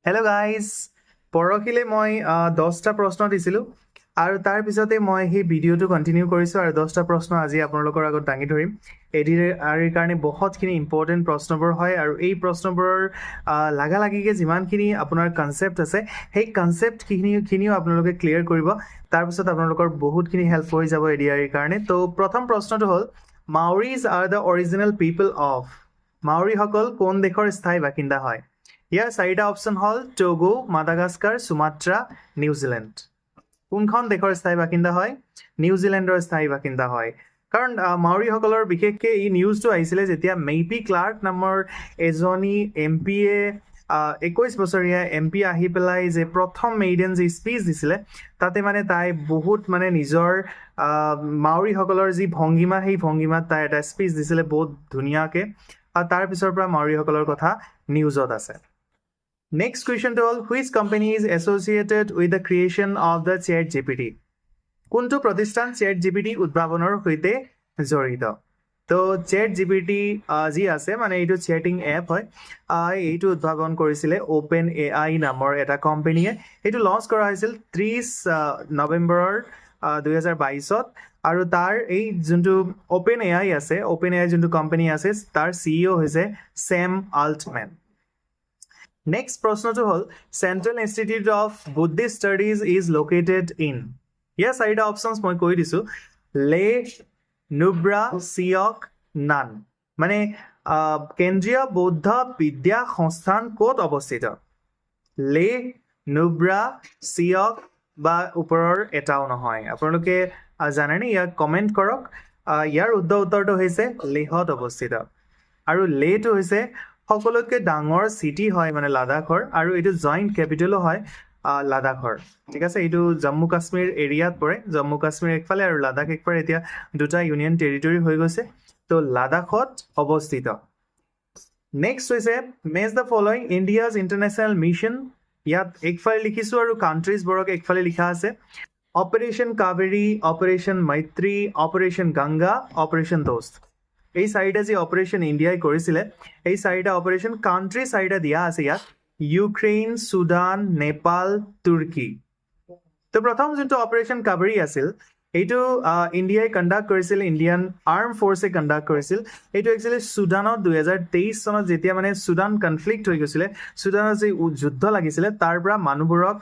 Hello' guys, পৰহিলে মই 10টা প্ৰশ্ন দিছিলোঁ আৰু তাৰ পিছতে মই সেই ভিডিঅ'টো কণ্টিনিউ কৰিছোঁ আৰু 10টা প্ৰশ্ন আজি আপোনালোকৰ আগত দাঙি ধৰিম। এডিআৰিৰ কাৰণে বহুতখিনি ইম্পৰ্টেণ্ট প্ৰশ্নবোৰ হয় আৰু এই প্ৰশ্নবোৰৰ লাগালাগিকৈ যিমানখিনি আপোনাৰ কনচেপ্ট আছে সেই কনচেপ্টখিনিও আপোনালোকে ক্লিয়াৰ কৰিব। তাৰপিছত আপোনালোকৰ বহুতখিনি হেল্প হৈ যাব এডিআৰিৰ কাৰণে। তো প্ৰথম প্ৰশ্নটো হ'ল, Maoris are the original people of. মাউৰীসকল কোন দেশৰ স্থায়ী বাসিন্দা হয়? ইয়াৰ চাৰিটা অপশ্যন হ'ল টগো, মাডাগাস্কাৰ, সুমাত্ৰা, নিউজিলেণ্ড। কোনখন দেশৰ স্থায়ী বাসিন্দা হয়? নিউজিলেণ্ডৰ স্থায়ী বাসিন্দা হয়। কাৰণ মাউৰীসকলৰ বিশেষকৈ এই নিউজটো আহিছিলে যেতিয়া মেইপি ক্লাৰ্ক নামৰ এজনী এম পিয়ে 21 বছৰীয়া এম পি আহি পেলাই যে প্ৰথম মেইডেন যি স্পীচ দিছিলে, তাতে মানে তাই বহুত মানে নিজৰ মাউৰীসকলৰ যি ভংগীমা, সেই ভংগীমাত তাই এটা স্পীচ দিছিলে বহুত ধুনীয়াকৈ। আৰু তাৰ পিছৰ পৰা মাউৰীসকলৰ কথা নিউজত আছে। নেক্সট কুৱেশ্যনটো হ'ল, which company is associated with the creation of the ChatGPT? কোনটো প্ৰতিষ্ঠান ChatGPT উদ্ভাৱনৰ সৈতে জড়িত? তো ChatGPT যি আছে মানে এইটো চেটিং এপ হয়। এইটো উদ্ভাৱন কৰিছিলে OpenAI নামৰ এটা কোম্পানীয়ে। এইটো লঞ্চ কৰা হৈছিল 30 নৱেম্বৰৰ 2022-ত। আৰু তাৰ এই যোনটো OpenAI আছে, OpenAI যোনটো কোম্পানী আছে, তাৰ CEO হৈছে ছেম আল্টমেন। নেক্সট প্ৰশ্নটো হ'ল, Central Institute of Buddhist Studies is located in. ইয়াৰ চাৰিটা অপশ্যনছ মই কৈ দিছোঁ, লেহ, নুব্ৰা, চিয়ক, নান। মানে কেন্দ্ৰীয় বৌদ্ধ বিদ্যা সংস্থান ক'ত অৱস্থিত? লেহ, নুব্ৰা, চিয়ক বা ওপৰৰ এটাও নহয়। আপোনালোকে জানেনে? ইয়াক কমেণ্ট কৰক। ইয়াৰ উত্তৰটো হৈছে লেহত অৱস্থিত। আৰু লেহটো হৈছে সকলোতকৈ ডাঙৰ চিটি হয় মানে লাডাখৰ, আৰু এইটো জইণ্ট কেপিটেলো হয় লাডাখৰ। ঠিক আছে, এইটো জম্মু কাশ্মীৰ এৰিয়াত পৰে। জম্মু কাশ্মীৰ একফালে আৰু লাডাখ একফালে এতিয়া দুটা ইউনিয়ন টেৰিটৰী হৈ গৈছে। তো লাডাখত অৱস্থিত। নেক্সট হৈছে, match the following India's international mission. ইয়াত একফালে লিখিছোঁ আৰু কাণ্ট্ৰিজবোৰক একফালে লিখা আছে। অপাৰেশ্যন কাবেৰী, অপাৰেশ্যন মৈত্ৰী, অপাৰেশ্যন গংগা, অপাৰেশ্যন দোস্ত। এই চাৰিটা যি অপাৰেশ্যন ইণ্ডিয়াই কৰিছিলে, এই চাৰিটা অপাৰেশ্যন কাণ্ট্ৰি চাৰিটা দিয়া আছে ইয়াত, ইউক্ৰেইন, চুডান, নেপাল, তুৰ্কী। তো প্ৰথম যোনটো অপাৰেশ্যন কাবেৰী আছিল, এইটো ইণ্ডিয়াই কণ্ডাক্ট কৰিছিল, ইণ্ডিয়ান আৰ্ম ফ'ৰ্চে কণ্ডাক্ট কৰিছিল। এইটো একচুৱেলি চুডানত 2023 চনত যেতিয়া মানে চুডান কনফ্লিক্ট হৈ গৈছিলে, চুডানত যি যুদ্ধ লাগিছিলে, তাৰ পৰা মানুহবোৰক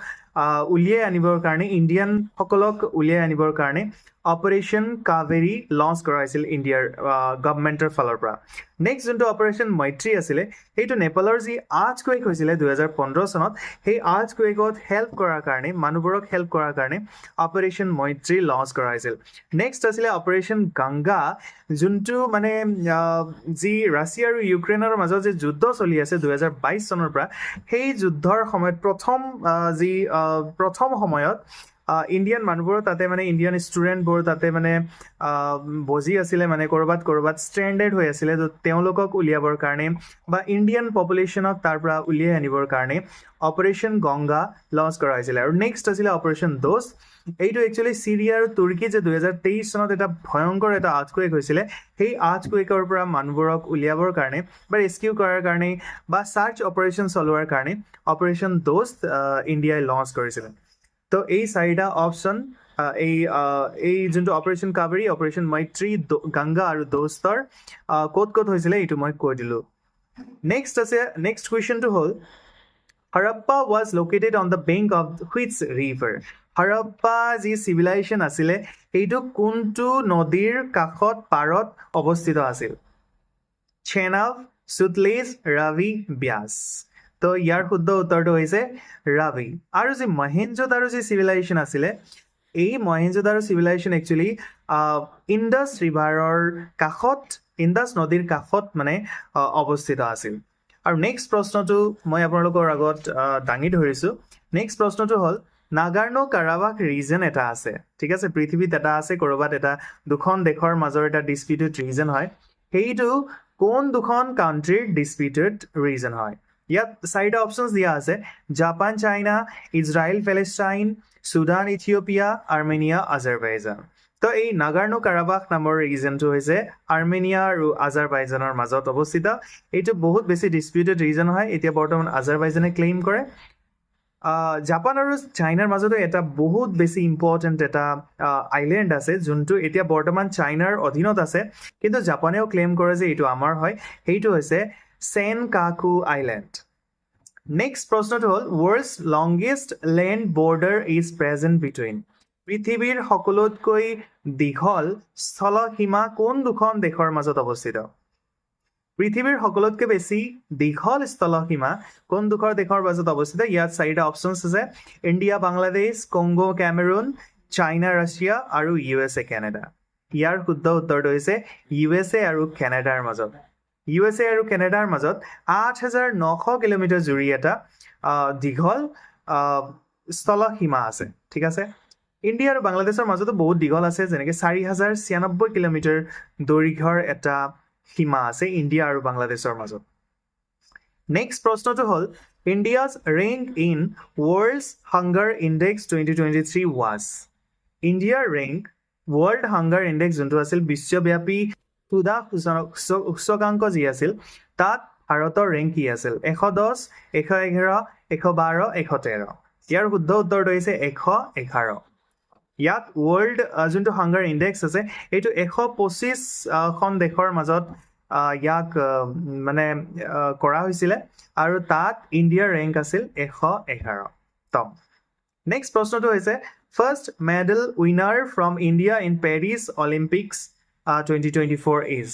উলিয়াই আনিবৰ কাৰণে, ইণ্ডিয়ানসকলক উলিয়াই আনিবৰ কাৰণে অপাৰেশ্যন কাবেৰী লঞ্চ কৰা হৈছিল ইণ্ডিয়াৰ গভৰ্ণমেণ্টৰ ফালৰ পৰা। নেক্সট যোনটো অপাৰেশ্যন মৈত্ৰী আছিলে, সেইটো নেপালৰ যি আৰ্থকুৱেক হৈছিলে 2015 চনত, সেই আৰ্থকুৱেকত হেল্প কৰাৰ কাৰণে, মানুহবোৰক হেল্প কৰাৰ কাৰণে অপাৰেশ্যন মৈত্ৰী লঞ্চ কৰা হৈছিল। নেক্সট আছিলে অপাৰেশ্যন গংগা, যোনটো মানে যি ৰাছিয়া আৰু ইউক্ৰেইনৰ মাজত যি যুদ্ধ চলি আছে 2022 চনৰ পৰা, সেই যুদ্ধৰ সময়ত প্ৰথম সময়ত ইণ্ডিয়ান মানুহবোৰ তাতে মানে ইণ্ডিয়ান ষ্টুডেণ্টবোৰ তাতে মানে বজি আছিলে, মানে ক'ৰবাত ষ্ট্ৰেণ্ডেড হৈ আছিলে। তো তেওঁলোকক উলিয়াবৰ কাৰণে বা ইণ্ডিয়ান পপুলেশ্যনক তাৰ পৰা উলিয়াই আনিবৰ কাৰণে অপাৰেশ্যন গংগা লঞ্চ কৰা হৈছিলে। আৰু নেক্সট আছিলে অপাৰেশ্যন দোস্ত। এইটো একচুৱেলি চিৰিয়া আৰু তুৰ্কী যে 2023 চনত এটা ভয়ংকৰ এটা আৰ্থকুৱেক হৈছিলে, সেই আৰ্থকুৱেকৰ পৰা মানুহবোৰক উলিয়াবৰ কাৰণে বা ৰেস্কিউ কৰাৰ কাৰণে বা চাৰ্চ অপাৰেশ্যন চলোৱাৰ কাৰণে অপাৰেশ্যন দোস্ত ইণ্ডিয়াই লঞ্চ কৰিছিলে। তো এই চাৰিটা অপশ্যন, এই যোনটো অপাৰেশ্যন কাবেৰী, অপাৰেশ্যন মৈত্ৰী, গংগা আৰু দোস্তৰ ক'ত ক'ত হৈছিলে এইটো মই কৈ দিলোঁ। নেক্সট কুৱেশ্যনটো হ'ল, Harappa was located on the bank of which river. Harappa যি চিভিলাইজেশ্যন আছিলে, এইটো কোনটো নদীৰ পাৰত অৱস্থিত আছিল? চেনাব, সুতলেজ, ৰাভি, ব্যাস। তো ইয়াৰ শুদ্ধ উত্তৰটো হৈছে ৰাভি। আৰু যি মহেঞ্জোদাৰো যি চিভিলাইজেশ্যন আছিলে, এই মহেঞ্জোদাৰো চিভিলাইজেশ্যন একচুৱেলি ইণ্ডাছ ৰিভাৰৰ কাষত, ইণ্ডাছ নদীৰ কাষত মানে অৱস্থিত আছিল। আৰু নেক্সট প্ৰশ্নটো মই আপোনালোকৰ আগত দাঙি ধৰিছোঁ। নেক্সট প্ৰশ্নটো হ'ল, নাগাৰ্নো কাৰাবাখ ৰিজন এটা আছে, ঠিক আছে, পৃথিৱীত এটা আছে, ক'ৰবাত এটা, দুখন দেশৰ মাজৰ এটা ডিছপিউটেড ৰিজন হয়। সেইটো কোন দুখন কাণ্ট্ৰিৰ ডিছপিউটেড ৰিজন হয়? ইয়াত চাৰিটা অপশ্যনছ দিয়া আছে, Japan, China, Israel, Palestine, Sudan, Ethiopia, Armenia, Azerbaijan. তো এই নাগাৰ্নো কাৰাবাখ নামৰ ৰিজনটো হৈছে আৰ্মেনিয়া আৰু আজাৰবাইজানৰ মাজত অৱস্থিত এইটো বহুত বেছি ডিসপিউটেড ৰিজন হয় এতিয়া বৰ্তমান আজাৰবাইজানে ক্লেইম কৰে জাপান আৰু চাইনাৰ মাজতো এটা বহুত বেছি ইম্পৰ্টেণ্ট এটা আইলেণ্ড আছে যোনটো এতিয়া বৰ্তমান চাইনাৰ অধীনত আছে কিন্তু জাপানেও ক্লেইম কৰে যে এইটো আমাৰ হয় সেইটো হৈছে সেনকাকু আইলেণ্ড নেক্সট প্ৰশ্নটো হ'ল world's longest land border is present between পৃথিৱীৰ সকলোতকৈ দীঘল স্থলসীমা কোন দুখন দেশৰ মাজত অৱস্থিত পৃথিৱীৰ সকলোতকৈ বেছি দীঘল স্থলসীমা কোন দুখন দেশৰ মাজত অৱস্থিত ইয়াত চাৰিটা অপশ্যনছ আছে India Bangladesh Congo Cameron China Russia আৰু USA কানাডা ইয়াৰ শুদ্ধ উত্তৰটো হৈছে USA আৰু কানাডাৰ মাজত USA আৰু কানাডাৰ মাজত 8,900 কিলোমিটাৰ জুৰি এটা দীঘল স্থলসীমা আছে ঠিক আছে ইণ্ডিয়া আৰু বাংলাদেশৰ মাজতো বহুত দীঘল আছে যেনেকৈ 4,096 কিলোমিটাৰ দৈৰ্ঘ্যৰ এটা সীমা আছে ইণ্ডিয়া আৰু বাংলাদেশৰ মাজত নেক্সট প্ৰশ্নটো হ'ল India's rank in world's hunger index 2023 was ইণ্ডিয়াৰ ৰেংক ৱৰ্ল্ড হাংগাৰ ইণ্ডেক্স যোনটো আছিল বিশ্বব্যাপী ক্ষুধা সূচকাংক যি আছিল তাত ভাৰতৰ ৰেংক কি আছিল 110 111 112 113 ইয়াৰ শুদ্ধ উত্তৰটো হৈছে 111 ইয়াত ৱৰ্ল্ড যোনটো হাংগাৰ ইণ্ডেক্স আছে এইটো 125 খন দেশৰ মাজত ইয়াক মানে কৰা হৈছিলে আৰু তাত ইণ্ডিয়াৰ ৰেংক আছিল 111 তো নেক্সট প্ৰশ্নটো হৈছে first medal winner from India in Paris Olympics 2024 is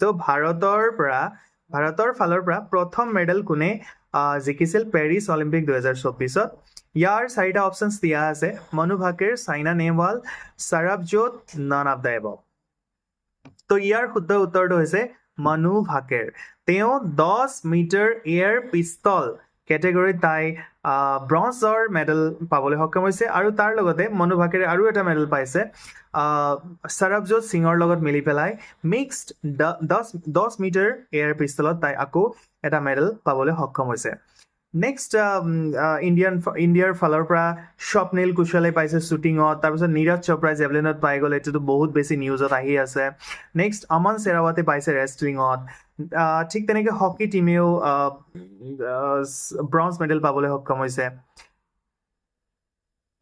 তো ভাৰতৰ ফালৰ পৰা প্ৰথম মেডেল কোনে জিকিছিল পেৰিছ অলিম্পিক 2024ত ইয়াৰ চাৰিটা অপশ্যনছ দিয়া আছে Manu Bhaker Saina Nehwal Sarabjot none of the above তো ইয়াৰ শুদ্ধ উত্তৰটো হৈছে মনু ভাকেৰ তেওঁ 10 মিটাৰ এয়াৰ পিস্তল কেটেগৰীত তাই ব্ৰঞ্জৰ মেডেল পাবলৈ সক্ষম হৈছে আৰু তাৰ লগতে মনু ভাকেৰে আৰু এটা মেডেল পাইছে সৰবজোত সিঙৰ লগত মিলি পেলাই মিক্সড 10 মিটাৰ এয়াৰ পিস্তলত তাই আকৌ এটা মেডেল পাবলৈ সক্ষম হৈছে নেক্সট ইণ্ডিয়াৰ ফালৰ পৰা স্বপ্নীল কুশলে পাইছে শ্বুটিঙত তাৰপিছত নীৰজ চোপ্ৰাই জেভলিনত পাই গ'ল এইটোতো বহুত বেছি নিউজত আহি আছে নেক্সট অমন চেৰাৱতে পাইছে ৰেষ্টলিঙত ঠিক তেনেকৈ হকী টিমেও ব্ৰঞ্জ মেডেল পাবলৈ সক্ষম হৈছে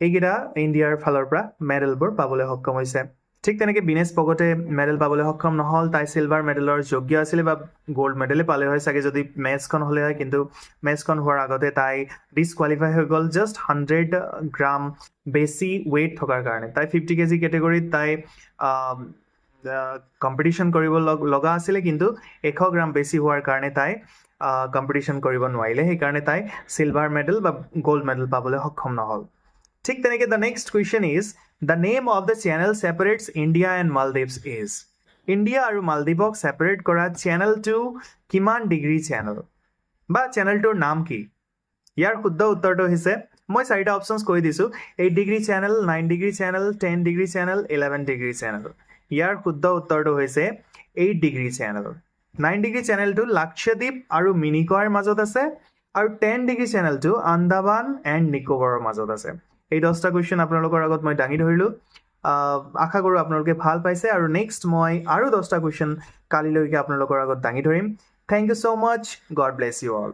এইকেইটা ইণ্ডিয়াৰ ফালৰ পৰা মেডেলবোৰ পাবলৈ সক্ষম হৈছে ঠিক তেনেকৈ বিনেশ পগতে মেডেল পাবলৈ সক্ষম নহ'ল তাই চিলভাৰ মেডেলৰ যোগ্য আছিলে বা গ'ল্ড মেডেলে পালে হয় চাগে যদি মেটছখন হ'লে হয় কিন্তু মেটছখন হোৱাৰ আগতে তাই ডিছকুৱালিফাই হৈ গ'ল জাষ্ট 100 গ্ৰাম বেছি ৱেইট থকাৰ কাৰণে তাই 50 কেজি কেটেগৰীত তাই কম্পিটিশ্যন কৰিব লগা আছিলে কিন্তু 100 গ্ৰাম বেছি হোৱাৰ কাৰণে তাই কম্পিটিশ্যন কৰিব নোৱাৰিলে সেইকাৰণে তাই চিলভাৰ মেডেল বা গ'ল্ড মেডেল পাবলৈ সক্ষম নহ'ল ঠিক তেনেকৈ the next question is the name of the channel separates India and Maldives is India আৰু মালদ্বীপক ছেপাৰেট কৰা চেনেলটো কিমান ডিগ্ৰী চেনেল বা চেনেলটোৰ নাম কি ইয়াৰ শুদ্ধ উত্তৰটো হৈছে মই চাৰিটা অপশ্যনছ কৈ দিছোঁ 8 degree channel 9 degree channel 10 degree channel 11 degree channel ইয়াৰ শুদ্ধ উত্তৰটো হৈছে 8 ডিগ্ৰী চেনেল 9 ডিগ্ৰী চেনেলটো লাক্ষদ্বীপ আৰু মিনিকয়ৰ মাজত আছে আৰু 10 ডিগ্ৰী চেনেলটো আন্দামান এণ্ড নিকোবৰৰ মাজত আছে এই 10টা কুৱেশ্যন আপোনালোকৰ আগত মই দাঙি ধৰিলোঁ আশা কৰোঁ আপোনালোকে ভাল পাইছে আৰু নেক্সট মই আৰু 10টা কুৱেশ্যন কালিলৈকে আপোনালোকৰ আগত দাঙি ধৰিম thank you so' much God bless you all